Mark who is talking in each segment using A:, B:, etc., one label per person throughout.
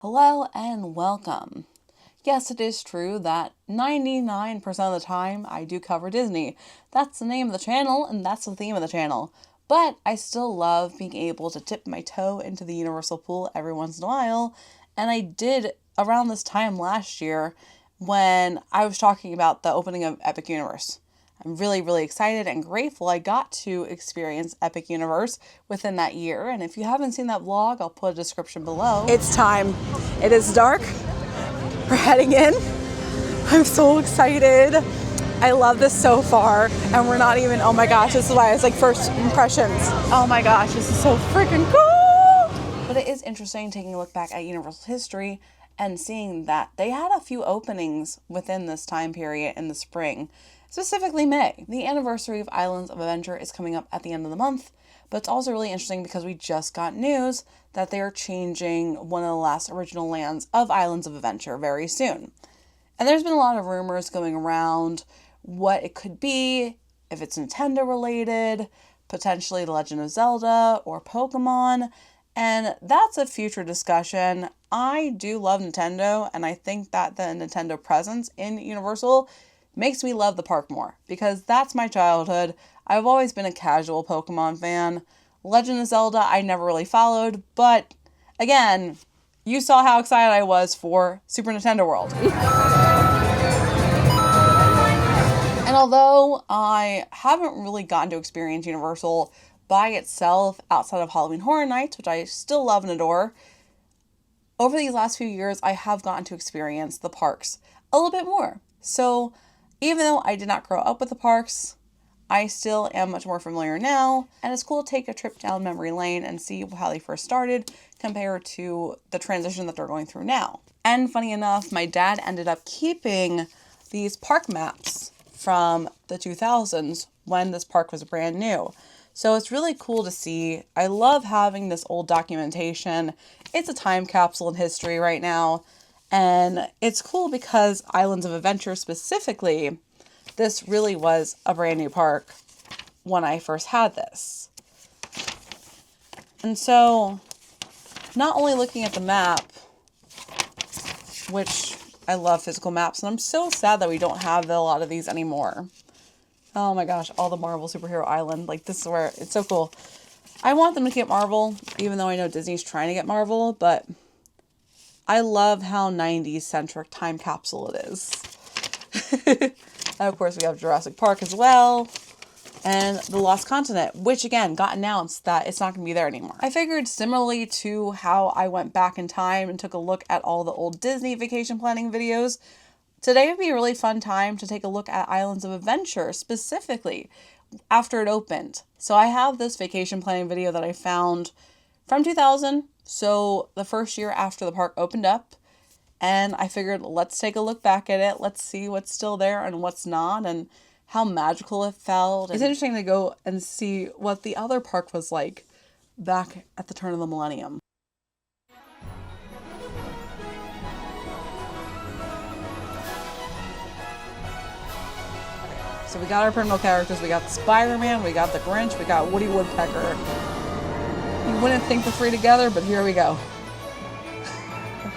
A: Hello and welcome. Yes, it is true that 99% of the time I do cover Disney. That's the name of the channel and that's the theme of the channel. But I still love being able to dip my toe into the Universal pool every once in a while. And I did around this time last year when I was talking about the opening of Epic Universe. I'm really excited and grateful I got to experience Epic Universe within that year. And if you haven't seen that vlog, I'll put a description below. It's time. It is dark. We're heading in. I'm so excited. I love this so far. And we're not even, oh my gosh, this is why it's like first impressions. Oh my gosh, this is so freaking cool. But it is interesting taking a look back at Universal history and seeing that they had a few openings within this time period in the spring. Specifically May. The anniversary of Islands of Adventure is coming up at the end of the month, but it's also really interesting because we just got news that they are changing one of the last original lands of Islands of Adventure very soon. And there's been a lot of rumors going around what it could be, if it's Nintendo related, potentially The Legend of Zelda or Pokemon, and that's a future discussion. I do love Nintendo, and I think that the Nintendo presence in Universal makes me love the park more, because that's my childhood. I've always been a casual Pokemon fan. Legend of Zelda I never really followed, but again, you saw how excited I was for Super Nintendo World. And although I haven't really gotten to experience Universal by itself outside of Halloween Horror Nights, which I still love and adore, over these last few years I have gotten to experience the parks a little bit more. So even though I did not grow up with the parks, I still am much more familiar now, and it's cool to take a trip down memory lane and see how they first started compared to the transition that they're going through now. And funny enough, my dad ended up keeping these park maps from the 2000s when this park was brand new. So it's really cool to see. I love having this old documentation. It's a time capsule in history right now. And it's cool because Islands of Adventure specifically, this really was a brand new park when I first had this. And so, not only looking at the map, which I love physical maps, and I'm so sad that we don't have a lot of these anymore. Oh my gosh, all the Marvel Superhero Island, like this is where, it's so cool. I want them to get Marvel, even though I know Disney's trying to get Marvel, but I love how 90s centric time capsule it is. And of course we have Jurassic Park as well. And the Lost Continent, which again got announced that it's not going to be there anymore. I figured similarly to how I went back in time and took a look at all the old Disney vacation planning videos, today would be a really fun time to take a look at Islands of Adventure specifically after it opened. So I have this vacation planning video that I found from 2000. So the first year after the park opened up, and I figured let's take a look back at it. Let's see what's still there and what's not and how magical it felt. It's interesting to go and see what the other park was like back at the turn of the millennium. So we got our criminal characters. We got Spider-Man, we got the Grinch, we got Woody Woodpecker. You wouldn't think the three together, but here we go.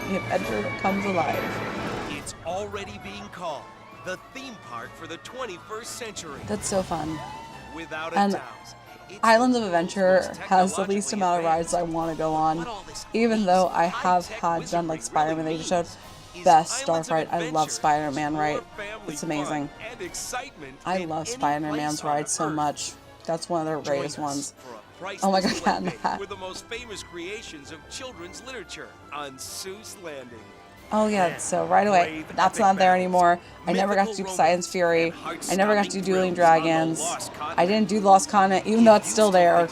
A: The adventure comes alive.
B: It's already being called the theme park for the 21st century.
A: That's so fun.
B: Without a doubt.
A: Islands of Adventure has the least amount of rides I want to go on. Even though I have had done like Spider-Man, they just showed best Dark ride. I love Spider-Man ride. It's amazing. I love Spider-Man's ride so much. That's one of their greatest ones. Oh my god, Cat in the Hat.
B: With the most famous creations of children's literature on Seuss Landing.
A: Oh yeah, so right away, that's not there anymore. I never got to do Poseidon's Fury. I never got to do Dueling Dragons. I didn't do Lost Continent, even though it's still there.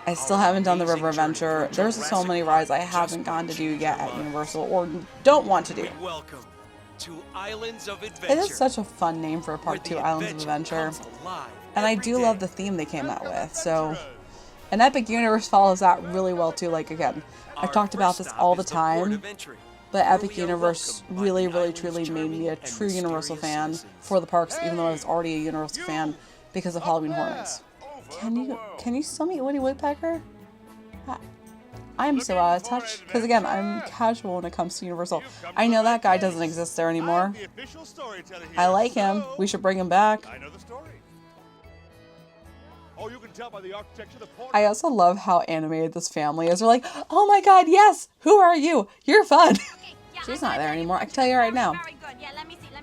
A: I still haven't done the River Adventure. There's so many rides I haven't gotten to do yet at Universal or don't want to do. It is such a fun name for a park too, Islands of Adventure. And I do love the theme they came out with, so. And Epic Universe follows that really well too. Like again, I've talked about this all the time, but Epic Universe really truly made me a true Universal fan for the parks, even though I was already a Universal fan because of Halloween Horror Nights. Can you still meet Woody Woodpecker? I'm so out of touch because, again, I'm casual when it comes to Universal. I know that guy doesn't exist there anymore. I like him. We should bring him back.
C: I know the story. Oh, you can tell by the architecture, the port.
A: I also love how animated this family is. They're like, oh my god, yes! Who are you? You're fun! She's not there anymore, I can tell you right now.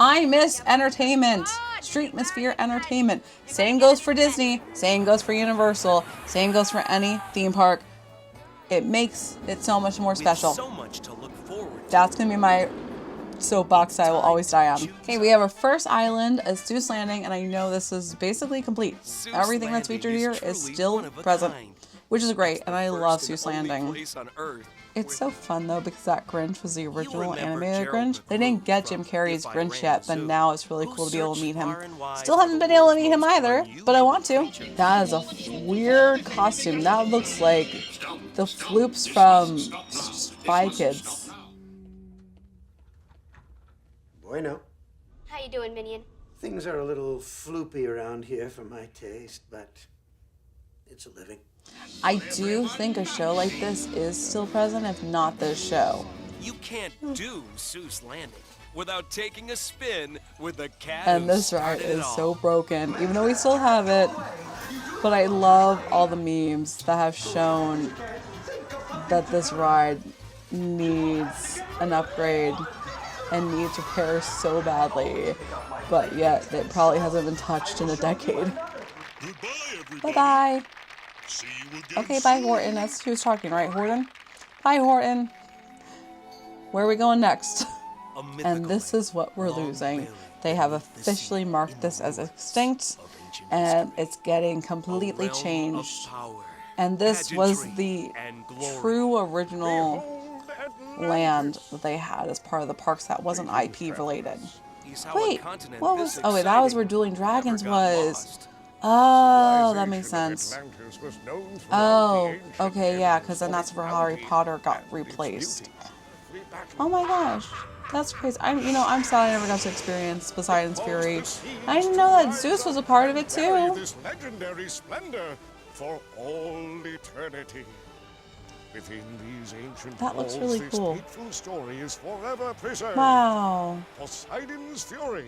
A: I miss entertainment. Streetmosphere entertainment. Same goes for Disney. Same goes for Universal. Same goes for any theme park. It makes it so much more special.
B: So much to look forward to.
A: That's gonna be my soapbox I will always die on. Okay, we have our first island as Seuss Landing, and I know this is basically complete. Everything that's featured here is still present, which is great, and I love Seuss Landing. It's so fun though because that Grinch was the original animated Grinch. They didn't get Jim Carrey's Grinch yet, but now it's really cool to be able to meet him. Still haven't been able to meet him either, but I want to. That is a weird costume. That looks like the floops from Spy Kids.
D: Bueno.
E: How you doing, Minion?
D: Things are a little floopy around here for my taste, but it's a living.
A: I do think a show like this is still present, if not this show.
B: You can't do Seuss Landing without taking a spin with the cat.
A: And this ride is so broken, even though we still have it. But I love all the memes that have shown that this ride needs an upgrade and needs repair so badly, but yet it probably hasn't been touched in a decade. Bye-bye. Okay, bye, Horton. That's who was talking, right, Horton? Bye, Horton. Where are we going next? And this is what we're losing. They have officially marked this as extinct, and it's getting completely changed. And this was the true original land that they had as part of the parks that wasn't IP related. Wait, what was... Oh wait, that was where Dueling Dragons was. Oh, that makes sense. Oh, okay, yeah, because then that's where Harry Potter got replaced. Oh my gosh, that's crazy. I'm sad I never got to experience Poseidon's Fury. I didn't know that Zeus was a part of it too.
C: This legendary splendor for all eternity. Within these ancient
A: that looks
C: walls,
A: really cool.
C: This fateful story is forever preserved.
A: Wow.
C: Poseidon's Fury.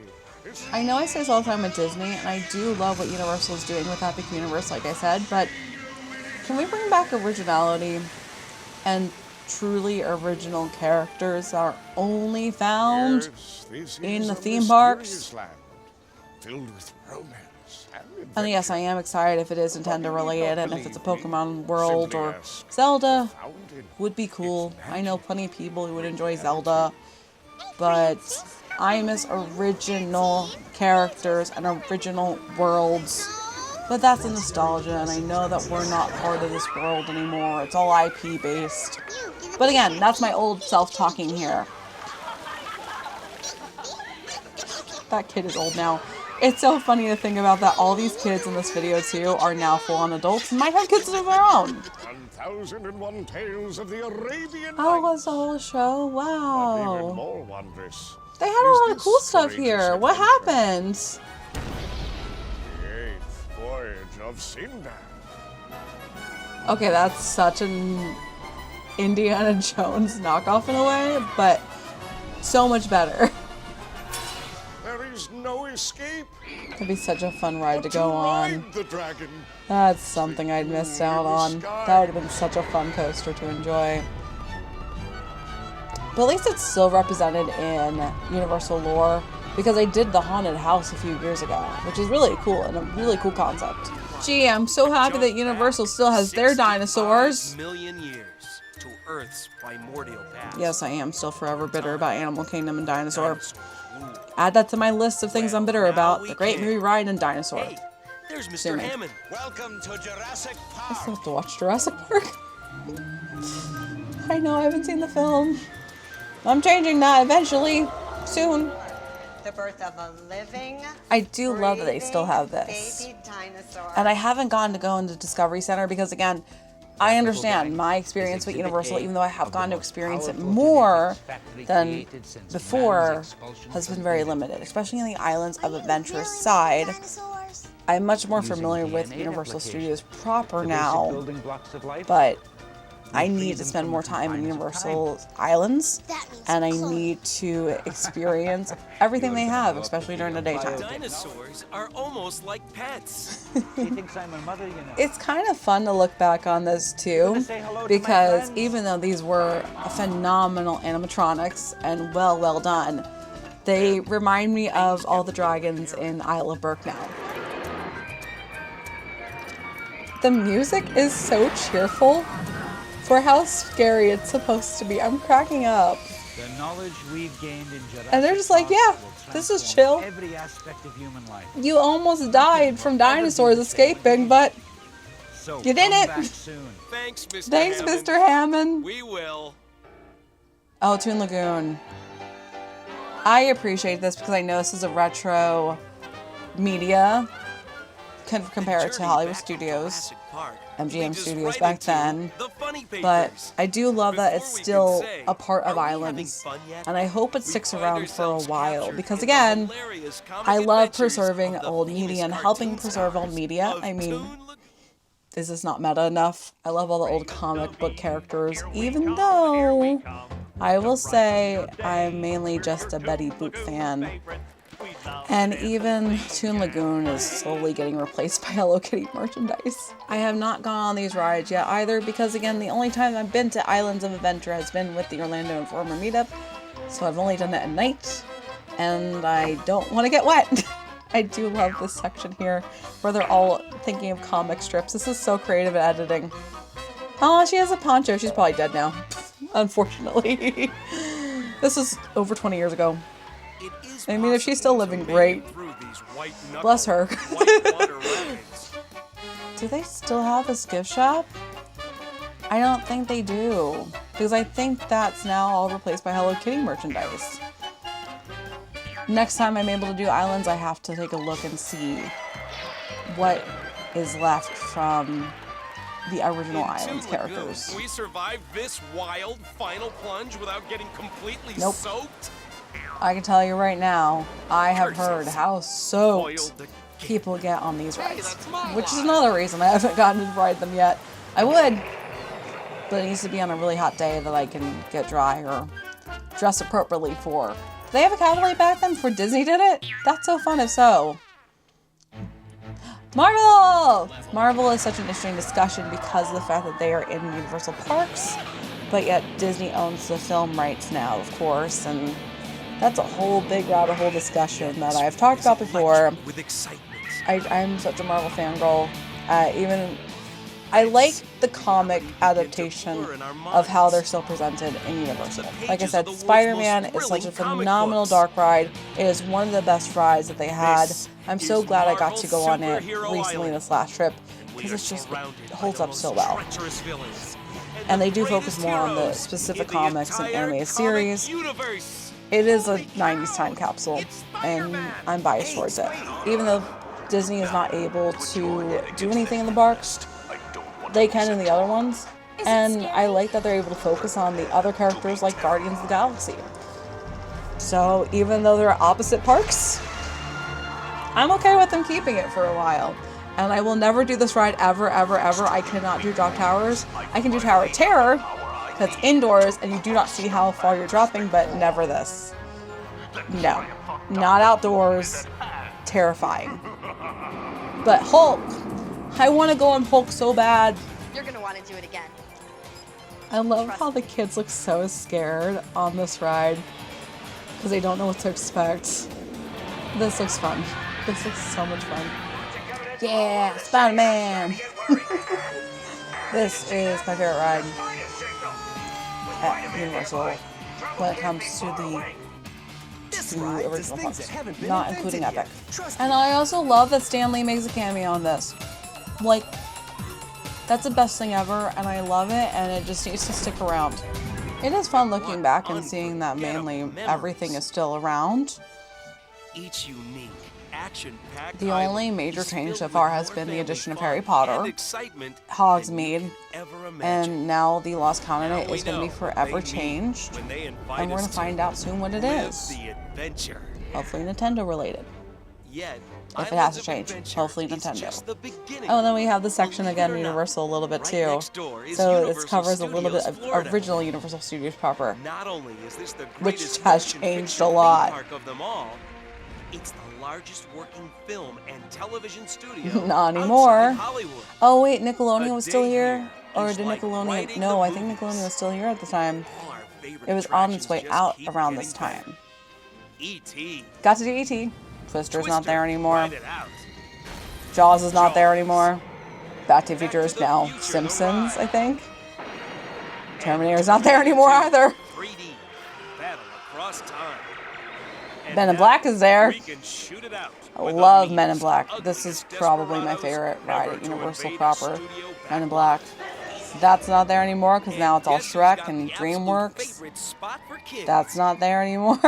A: I know I say this all the time with Disney, and I do love what Universal is doing with Epic Universe, like I said, but can we bring back originality and truly original characters that are only found in the theme parks?
C: Land, filled with romance
A: and yes, I am excited if it is Nintendo related, and if it's a Pokemon World or Zelda, would be cool. I know plenty of people who would enjoy Zelda, but I miss original characters and original worlds. But that's a nostalgia, and I know that we're not part of this world anymore. It's all IP based. But again, that's my old self talking here. That kid is old now. It's so funny to think about that all these kids in this video too are now full-on adults and might have kids of their own.
C: 1001 Tales of the Arabian
A: Oh, was the whole show? Wow.
C: Even more wondrous.
A: They had a lot of cool stuff here. What happened?
C: The eighth voyage of Sinbad.
A: Okay, that's such an Indiana Jones knockoff in a way, but so much better.
C: There is no escape.
A: It'd be such a fun ride to go on.
C: The dragon.
A: That's something I'd missed out on. That would have been such a fun coaster to enjoy. But at least it's still represented in Universal lore, because I did the haunted house a few years ago, which is really cool and a really cool concept. Gee, I'm so happy that Universal still has their dinosaurs.
B: Million years to Earth's primordial past.
A: Yes, I am still forever bitter about Animal Kingdom and Dinosaur. Add that to my list of things I'm bitter about. The Great Movie Ride and Dinosaur.
B: Hey, there's Mr.
A: Assuming.
B: Hammond.
F: Welcome to Jurassic
A: I
F: Park.
A: still have to watch Jurassic Park. I know, I haven't seen the film. I'm changing that eventually. Soon.
G: The birth of a living,
A: I do love that they still have this.
G: baby dinosaur.
A: And I haven't gotten to go into Discovery Center because, again, I understand my experience with Universal, even though I have gotten to experience it more than before, has been very limited, especially in the Islands of Adventure side. I'm much more familiar with Universal Studios proper now, but I need to spend more time in Universal Islands, and I need to experience everything they have, especially during the daytime.
B: Dinosaurs are almost like pets.
E: She thinks I'm her mother, you know.
A: It's kind of fun to look back on this too, because even though these were phenomenal animatronics and well done, they remind me of all the dragons in Isle of Berk now. The music is so cheerful for how scary it's supposed to be. I'm cracking up.
E: The knowledge we've gained in Jurassic
A: And they're just like,
E: Park
A: yeah,
E: will
A: this is
E: transform
A: chill.
E: Every aspect of human life.
A: You almost died from dinosaurs escaping, but
E: So
A: you didn't.
E: come back soon.
B: Thanks, Mr.
A: Thanks,
B: Hammond.
A: Mr. Hammond.
B: We will.
A: Oh, Toon Lagoon. I appreciate this because I know this is a retro media compared to Hollywood Studios, MGM Studios back then. But I do love that it's still a part of Islands, and I hope it sticks around for a while because, again, I love preserving old media and helping preserve old media. I mean, is this not meta enough? I love all the old comic book characters, even though I will say I'm mainly just a Betty Boop fan. And even Toon Lagoon is slowly getting replaced by Hello Kitty merchandise. I have not gone on these rides yet either because, again, the only time I've been to Islands of Adventure has been with the Orlando Informer meetup. So I've only done it at night, and I don't want to get wet. I do love this section here where they're all thinking of comic strips. This is so creative at editing. Oh, she has a poncho. She's probably dead now, unfortunately. This is over 20 years ago. I mean, if she's still living, great. Bless her. Do they still have this gift shop? I don't think they do, because I think that's now all replaced by Hello Kitty merchandise. Next time I'm able to do Islands, I have to take a look and see what is left from the original Islands characters.
B: We survived this wild final plunge without getting completely
A: Nope.
B: soaked.
A: I can tell you right now, I have heard how soaked people get on these rides, which is another reason I haven't gotten to ride them yet. I would, but it needs to be on a really hot day that I can get dry or dress appropriately for. Did they have a cavalry back then before Disney did it? That's so fun if so. Marvel! Marvel is such an interesting discussion because of the fact that they are in Universal Parks, but yet Disney owns the film rights now, of course, and that's a whole big rabbit hole discussion that I've talked about before.
B: With excitement.
A: I'm such a Marvel fangirl. I like the comic adaptation of how they're still presented in Universal. Like I said, Spider-Man is such a phenomenal dark ride. It is one of the best rides that they had. I'm so glad I got to go on it recently this last trip because it holds up so well. And they do focus more on the specific comics and animated series. It is a 90s time capsule, and I'm biased towards it. Even though Disney is not able to do anything in the parks, they can in the other ones. And I like that they're able to focus on the other characters like Guardians of the Galaxy. So even though they're opposite parks, I'm okay with them keeping it for a while. And I will never do this ride ever, ever, ever. I cannot do Drop Towers. I can do Tower of Terror. That's indoors and you do not see how far you're dropping, but never this. No, not outdoors. Terrifying. But Hulk, I want to go on Hulk so bad.
F: You're gonna want to do it again.
A: I love how the kids look so scared on this ride because they don't know what to expect. This looks fun. This looks so much fun. Yeah, Spider-Man. This is my favorite ride at Universal when it comes to the original parks, not including Epic. And I also love that Stan Lee makes a cameo on this. Like, that's the best thing ever, and I love it, and it just needs to stick around. It is fun looking back and seeing that mainly everything is still around.
B: Each unique, action-packed
A: The only major change so far has been the addition of Harry Potter, Hogsmeade, and now the Lost Continent is going to be forever changed, and we're going to find out soon what it is. Hopefully Nintendo related.
B: Yet,
A: If it has to
B: Islands of
A: change.
B: Adventure
A: Hopefully
B: is
A: Nintendo.
B: just the beginning.
A: Oh, and then we have this section
B: Believe
A: again,
B: it or not,
A: Universal a little bit
B: right
A: too.
B: next door is
A: So
B: Universal
A: this covers a little bit
B: Studios
A: of
B: Florida.
A: original Universal Studios proper.
B: Not only is this the
A: Which
B: greatest
A: has
B: motion
A: changed
B: picture
A: a lot.
B: theme park of them all, it's the largest working film and television studio
A: Not anymore.
B: outside Hollywood.
A: Oh wait, Nickelodeon
B: A
A: was still
B: day
A: here?
B: here
A: Or
B: is
A: did
B: like
A: Nickelodeon...
B: riding
A: No,
B: the
A: I think
B: movies.
A: Nickelodeon was still here at the time.
B: All our favorite
A: It was on its way
B: attractions just
A: out
B: keep
A: around
B: getting
A: this
B: better.
A: time.
B: E.T.
A: Got to do E.T. Twister's not there anymore.
B: Ride it out.
A: Jaws is not there
B: Jaws.
A: anymore. Back to the
B: Back
A: Future
B: to
A: is
B: the
A: now
B: Future, the
A: Simpsons, I
B: ride.
A: think. Terminator's not there anymore either.
B: 3D battle across time. And
A: Men in
B: now
A: Black is there.
B: we can shoot it out
A: I
B: with the
A: love Men in
B: meanest,
A: Black. This is
B: ugliest
A: probably my
B: desperados
A: favorite ride
B: ever
A: at
B: to
A: Universal
B: invade a
A: proper.
B: studio
A: Men in
B: backlot.
A: Black. That's not there anymore because now it's all
B: Guess who's
A: Shrek
B: got
A: and
B: the absolute
A: DreamWorks.
B: favorite spot for kids?
A: That's not there anymore.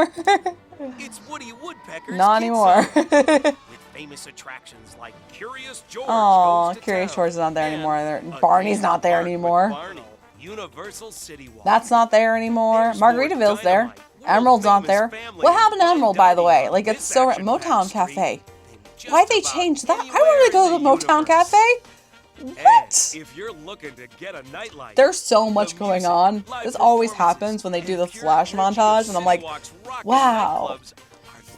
B: It's Woody Woodpecker's
A: Not
B: Kid
A: anymore.
B: Zone, with famous attractions like Curious George
A: Aw,
B: Goes to
A: Curious
B: Town
A: George is not there
B: and
A: anymore either.
B: A
A: Barney's
B: Day
A: not
B: at
A: there
B: Park with
A: anymore.
B: Barney. Universal City Walk.
A: That's not there anymore.
B: There's more
A: Margaritaville's there.
B: dynamite,
A: Emerald's not
B: world-famous
A: there.
B: family
A: What happened to
B: and
A: Emerald, by the
B: dining
A: way?
B: on
A: Like, it's
B: this
A: so...
B: action-packed
A: Motown
B: street
A: Cafe.
B: than just
A: Why'd they
B: about
A: change that? I
B: anywhere
A: wanted to go to
B: in
A: the Motown
B: universe.
A: Cafe.
B: And
A: What?
B: if you're looking to get a nightlight,
A: There's so
B: the
A: much going
B: music,
A: on.
B: live
A: This always
B: performances,
A: happens when they do
B: and
A: the
B: pure
A: flash
B: energy of
A: montage, and I'm like,
B: city walks, rockin'
A: wow.
B: nightclubs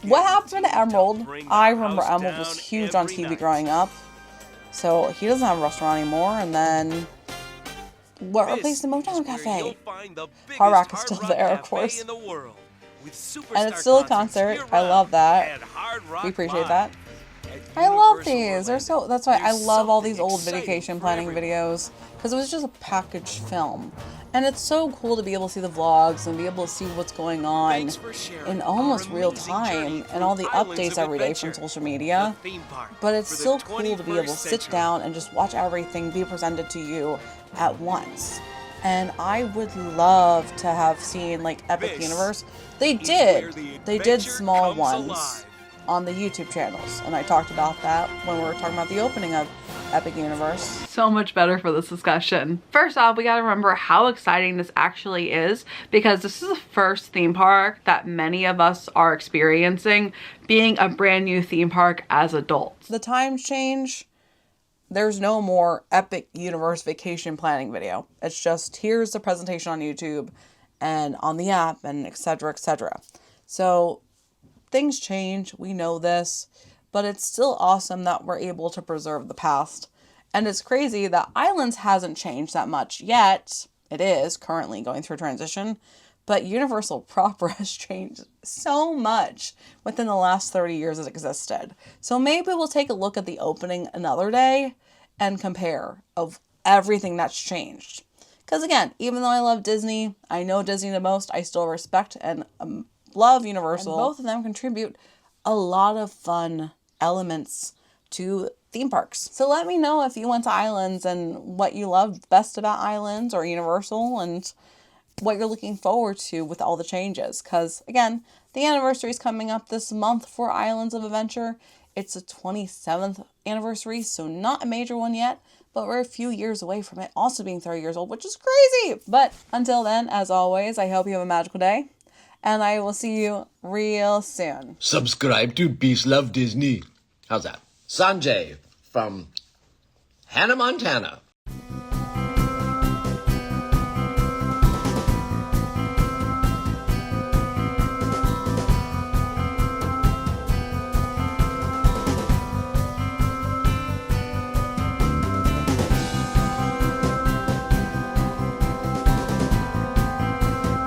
A: What
B: are
A: happened to
B: guaranteed
A: Emerald?
B: bring the
A: I remember
B: house
A: Emerald was
B: down
A: huge on
B: every
A: TV
B: night.
A: growing up. So he doesn't have a restaurant anymore, and then... What
B: This
A: replaced the
B: is
A: Motown
B: where
A: Cafe?
B: you'll find the
A: Hard Rock
B: biggest
A: is still
B: Hard Rock
A: there, of
B: Cafe
A: course.
B: in the world, with
A: And it's
B: superstar
A: still a
B: concerts
A: concert. I
B: year-round
A: love that.
B: and Hard Rock
A: We appreciate
B: Live
A: that.
B: at
A: I love
B: Universal
A: these. They're so.
B: Orlando.
A: That's why I
B: There's
A: love all
B: something
A: these old
B: exciting
A: vacation
B: for
A: planning
B: everyone.
A: videos because it was just a packaged film, and it's so cool to be able to see the vlogs and be able to see what's going on
B: Thanks for sharing
A: in
B: our
A: almost real
B: amazing
A: time
B: journey
A: and all the
B: through Islands
A: updates
B: of
A: every day from
B: Adventure,
A: social media.
B: the theme park
A: But it's
B: for the
A: still cool to be able to
B: 21st
A: sit
B: century.
A: down and just watch everything be presented to you at once. And I would love to have seen like Epic
B: This
A: Universe. They
B: is where
A: did.
B: the
A: They did
B: adventure
A: small
B: comes
A: ones
B: alive.
A: on the YouTube channels, and I talked about that when we were talking about the opening of Epic Universe. So much better for this discussion. First off, we gotta remember how exciting this actually is, because this is the first theme park that many of us are experiencing being a brand new theme park as adults. The times change. There's no more Epic Universe vacation planning video. It's just, here's the presentation on YouTube and on the app and etc, etc. So things change, we know this, but it's still awesome that we're able to preserve the past. And it's crazy that Islands hasn't changed that much yet. It is currently going through a transition, but Universal proper has changed so much within the last 30 years it existed. So maybe we'll take a look at the opening another day and compare of everything that's changed. Because again, even though I love Disney, I know Disney the most, I still respect and love Universal. And both of them contribute a lot of fun elements to theme parks. So let me know if you went to Islands and what you loved best about Islands or Universal and what you're looking forward to with all the changes. Because again, the anniversary is coming up this month for Islands of Adventure. It's the 27th anniversary, so not a major one yet, but we're a few years away from it also being 30 years old, which is crazy. But until then, as always, I hope you have a magical day, and I will see you real soon.
F: Subscribe to PeaceLoveDisney. How's that? Sanjay from Hannah, Montana.